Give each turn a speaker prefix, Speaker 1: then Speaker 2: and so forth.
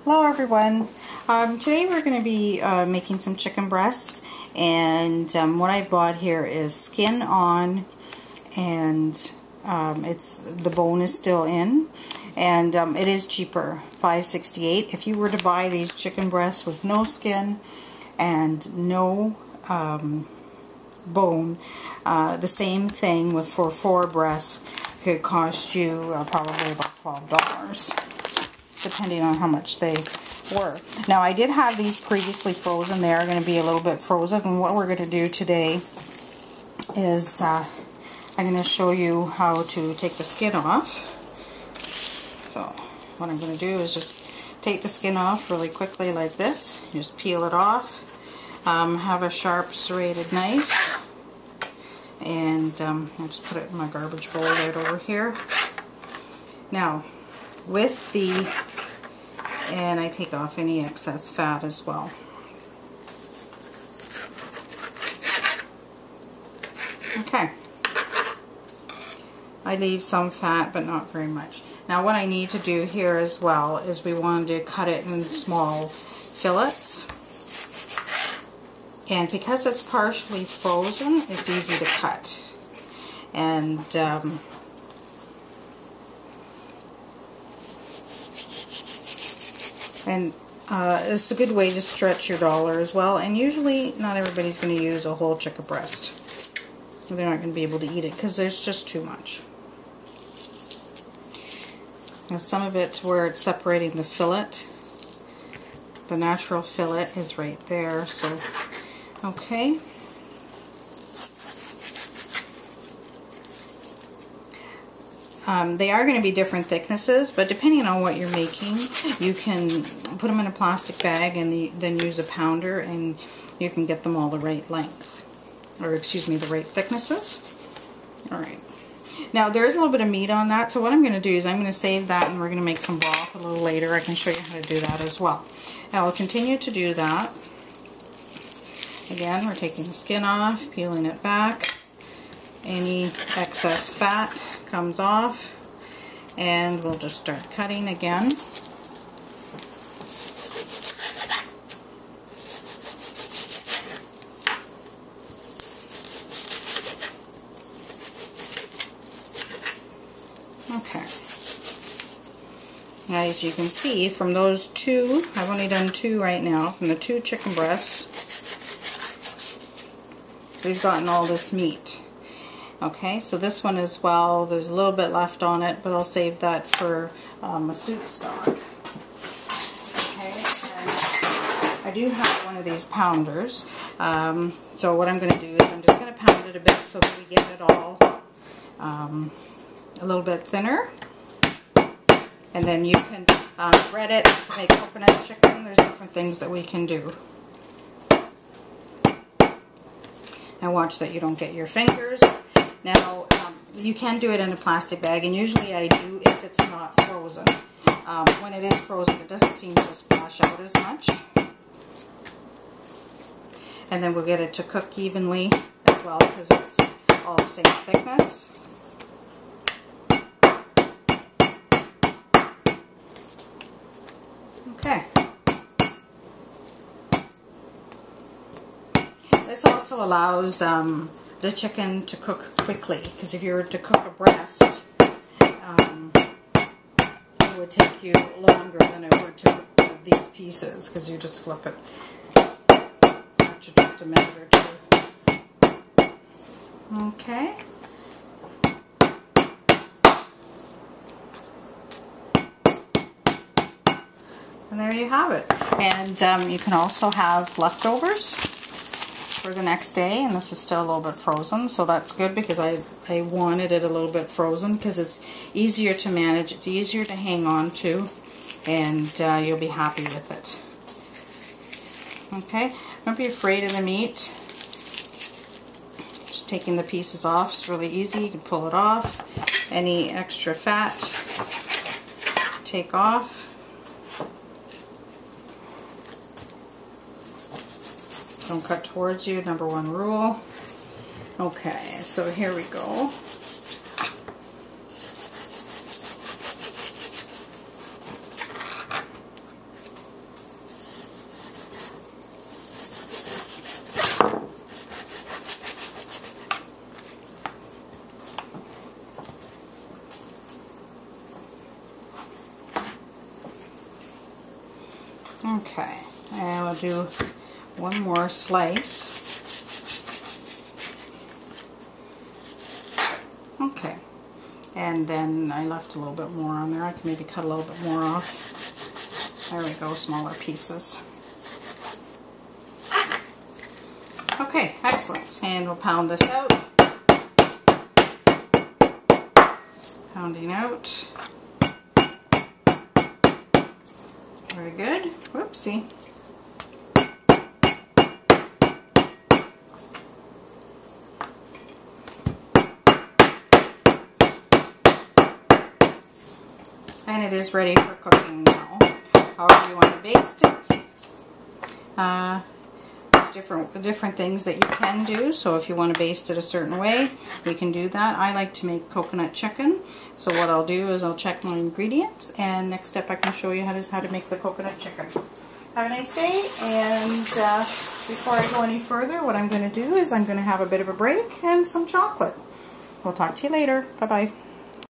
Speaker 1: Hello everyone. Today we're going to be making some chicken breasts, and what I bought here is skin on, and the bone is still in, and it is cheaper, $5.68. If you were to buy these chicken breasts with no skin and no bone, the same thing for 4 breasts could cost you probably about $12. Depending on how much they were. Now, I did have these previously frozen. They are going to be a little bit frozen, and what we're going to do today is I'm going to show you how to take the skin off. So what I'm going to do is just take the skin off really quickly like this. Just peel it off. Have a sharp serrated knife, and I'll just put it in my garbage bowl right over here. Now, with and I take off any excess fat as well. Okay. I leave some fat, but not very much. Now what I need to do here as well is we want to cut it in small fillets. And because it's partially frozen, it's easy to cut. And it's a good way to stretch your dollar as well. And usually not everybody's going to use a whole chicken breast. They're not going to be able to eat it because there's just too much. Now some of it where it's separating the fillet, the natural fillet is right there. So, okay. They are going to be different thicknesses, but depending on what you're making, you can put them in a plastic bag and then use a pounder, and you can get them all the right length, or excuse me, the right thicknesses. Alright. Now there's a little bit of meat on that, so what I'm going to do is I'm going to save that, and we're going to make some broth a little later. I can show you how to do that as well. Now I'll continue to do that. Again, we're taking the skin off, peeling it back. Any excess fat comes off, and we'll just start cutting again. Okay. Now, as you can see from those 2, I've only done 2 right now, from the 2 chicken breasts, we've gotten all this meat. Okay, so this one as well, there's a little bit left on it, but I'll save that for a soup stock. Okay, and I do have one of these pounders. So what I'm going to do is I'm just going to pound it a bit so that we get it all a little bit thinner. And then you can bread it to make coconut chicken. There's different things that we can do. And watch that you don't get your fingers. Now, you can do it in a plastic bag, and usually I do if it's not frozen. When it is frozen, it doesn't seem to splash out as much. And then we'll get it to cook evenly as well, because it's all the same thickness. Okay. This also allows the chicken to cook quickly, because if you were to cook a breast, it would take you longer than it would to cook these pieces, because you just flip it after just a minute or 2. Okay. And there you have it. And you can also have leftovers for the next day, and this is still a little bit frozen, so that's good, because I wanted it a little bit frozen because it's easier to manage, it's easier to hang on to, and you'll be happy with it. Okay, don't be afraid of the meat. Just taking the pieces off is really easy. You can pull it off. Any extra fat, take off. Don't cut towards you, number 1 rule. Okay, so here we go. Okay, and we'll do one more slice. Okay, and then I left a little bit more on there. I can maybe cut a little bit more off. There we go, smaller pieces. Okay, excellent. And we'll pound this out. Pounding out. Very good. Whoopsie. And it is ready for cooking now. However you want to baste it. Different things that you can do. So if you want to baste it a certain way, we can do that. I like to make coconut chicken. So what I'll do is I'll check my ingredients, and next step I can show you how to make the coconut chicken. Have a nice day, and before I go any further, what I'm going to do is I'm going to have a bit of a break and some chocolate. We'll talk to you later. Bye-bye.